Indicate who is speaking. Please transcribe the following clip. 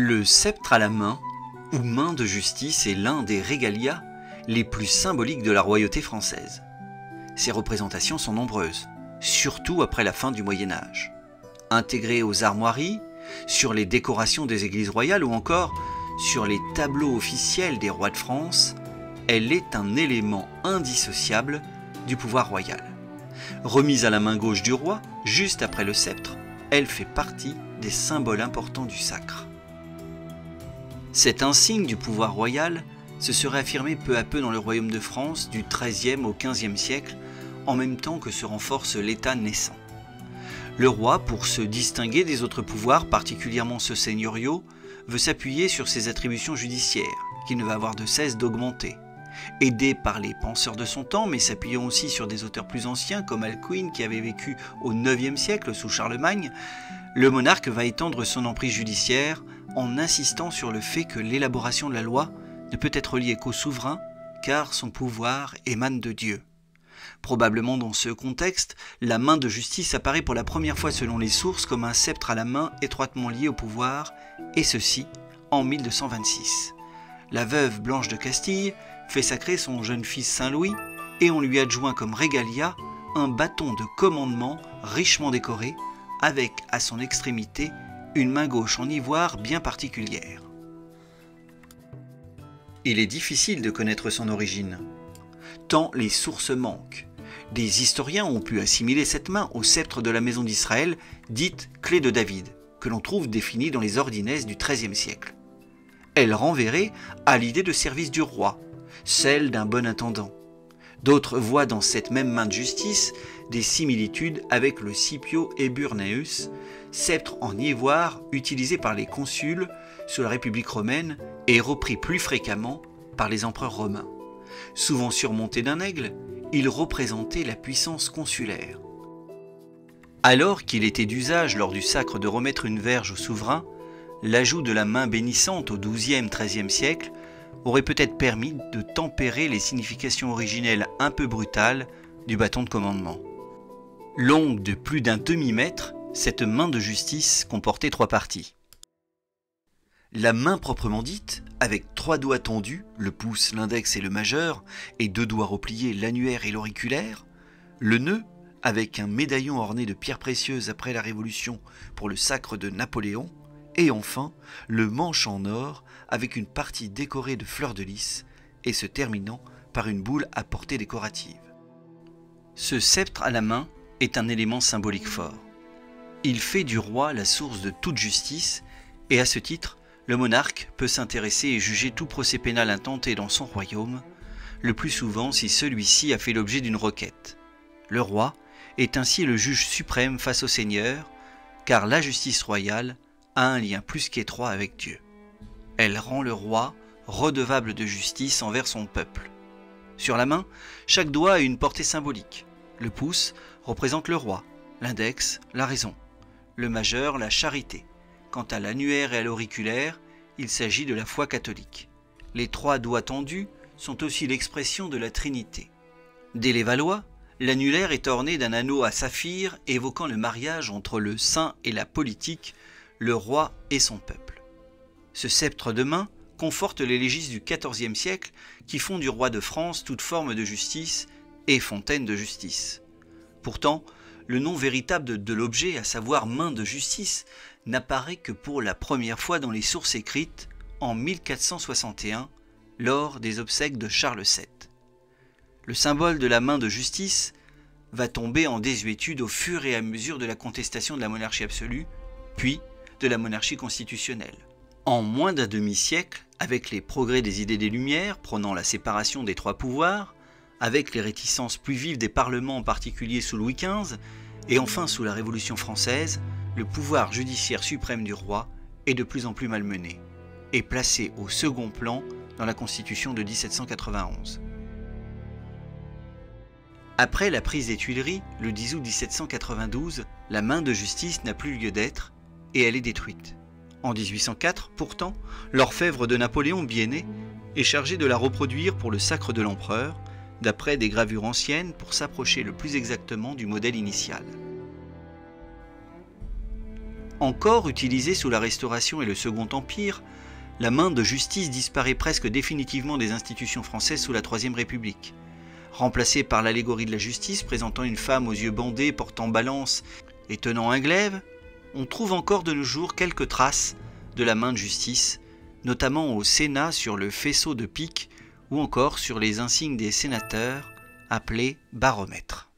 Speaker 1: Le sceptre à la main, ou main de justice, est l'un des regalia les plus symboliques de la royauté française. Ses représentations sont nombreuses, surtout après la fin du Moyen-Âge. Intégrée aux armoiries, sur les décorations des églises royales ou encore sur les tableaux officiels des rois de France, elle est un élément indissociable du pouvoir royal. Remise à la main gauche du roi, juste après le sceptre, elle fait partie des symboles importants du sacre. Cet insigne du pouvoir royal se serait affirmé peu à peu dans le royaume de France du XIIIe au XVe siècle, en même temps que se renforce l'État naissant. Le roi, pour se distinguer des autres pouvoirs, particulièrement ceux seigneuriaux, veut s'appuyer sur ses attributions judiciaires, qu'il ne va avoir de cesse d'augmenter. Aidé par les penseurs de son temps, mais s'appuyant aussi sur des auteurs plus anciens comme Alcuin qui avait vécu au IXe siècle sous Charlemagne, le monarque va étendre son emprise judiciaire en insistant sur le fait que l'élaboration de la loi ne peut être liée qu'au souverain car son pouvoir émane de Dieu. Probablement dans ce contexte, la main de justice apparaît pour la première fois selon les sources comme un sceptre à la main étroitement lié au pouvoir, et ceci en 1226. La veuve Blanche de Castille fait sacrer son jeune fils Saint-Louis et on lui adjoint comme régalia un bâton de commandement richement décoré avec à son extrémité une main gauche en ivoire bien particulière. Il est difficile de connaître son origine, tant les sources manquent. Des historiens ont pu assimiler cette main au sceptre de la maison d'Israël, dite clé de David, que l'on trouve définie dans les ordinaices du XIIIe siècle. Elle renverrait à l'idée de service du roi, celle d'un bon intendant. D'autres voient dans cette même main de justice des similitudes avec le Scipio Eburneus, sceptre en ivoire utilisé par les consuls sous la République romaine et repris plus fréquemment par les empereurs romains. Souvent surmonté d'un aigle, il représentait la puissance consulaire. Alors qu'il était d'usage lors du sacre de remettre une verge au souverain, l'ajout de la main bénissante au XIIe-XIIIe siècle aurait peut-être permis de tempérer les significations originelles un peu brutales du bâton de commandement. Longue de plus d'un demi-mètre, cette main de justice comportait 3 parties. La main proprement dite, avec 3 doigts tendus, le pouce, l'index et le majeur, et 2 doigts repliés, l'annulaire et l'auriculaire. Le nœud, avec un médaillon orné de pierres précieuses après la Révolution pour le sacre de Napoléon. Et enfin, le manche en or, avec une partie décorée de fleurs de lys, et se terminant par une boule à portée décorative. Ce sceptre à la main est un élément symbolique fort. Il fait du roi la source de toute justice, et à ce titre, le monarque peut s'intéresser et juger tout procès pénal intenté dans son royaume, le plus souvent si celui-ci a fait l'objet d'une requête. Le roi est ainsi le juge suprême face au Seigneur, car la justice royale a un lien plus qu'étroit avec Dieu. Elle rend le roi redevable de justice envers son peuple. Sur la main, chaque doigt a une portée symbolique. Le pouce représente le roi, l'index, la raison, le majeur, la charité. Quant à l'annulaire et à l'auriculaire, il s'agit de la foi catholique. Les 3 doigts tendus sont aussi l'expression de la Trinité. Dès les Valois, l'annulaire est orné d'un anneau à saphir évoquant le mariage entre le saint et la politique, le roi et son peuple. Ce sceptre de main conforte les légistes du XIVe siècle qui font du roi de France toute forme de justice et fontaine de justice. Pourtant, le nom véritable de l'objet, à savoir main de justice, n'apparaît que pour la première fois dans les sources écrites en 1461, lors des obsèques de Charles VII. Le symbole de la main de justice va tomber en désuétude au fur et à mesure de la contestation de la monarchie absolue, puis de la monarchie constitutionnelle. En moins d'un demi-siècle, avec les progrès des idées des Lumières, prônant la séparation des 3 pouvoirs, avec les réticences plus vives des parlements en particulier sous Louis XV, et enfin sous la Révolution française, le pouvoir judiciaire suprême du roi est de plus en plus malmené, et placé au second plan dans la Constitution de 1791. Après la prise des Tuileries, le 10 août 1792, la main de justice n'a plus lieu d'être, et elle est détruite. En 1804, pourtant, l'orfèvre de Napoléon Biennet est chargé de la reproduire pour le sacre de l'empereur, d'après des gravures anciennes pour s'approcher le plus exactement du modèle initial. Encore utilisée sous la Restauration et le Second Empire, la main de justice disparaît presque définitivement des institutions françaises sous la Troisième République. Remplacée par l'allégorie de la justice présentant une femme aux yeux bandés portant balance et tenant un glaive, on trouve encore de nos jours quelques traces de la main de justice, notamment au Sénat sur le faisceau de pique ou encore sur les insignes des sénateurs appelés baromètres.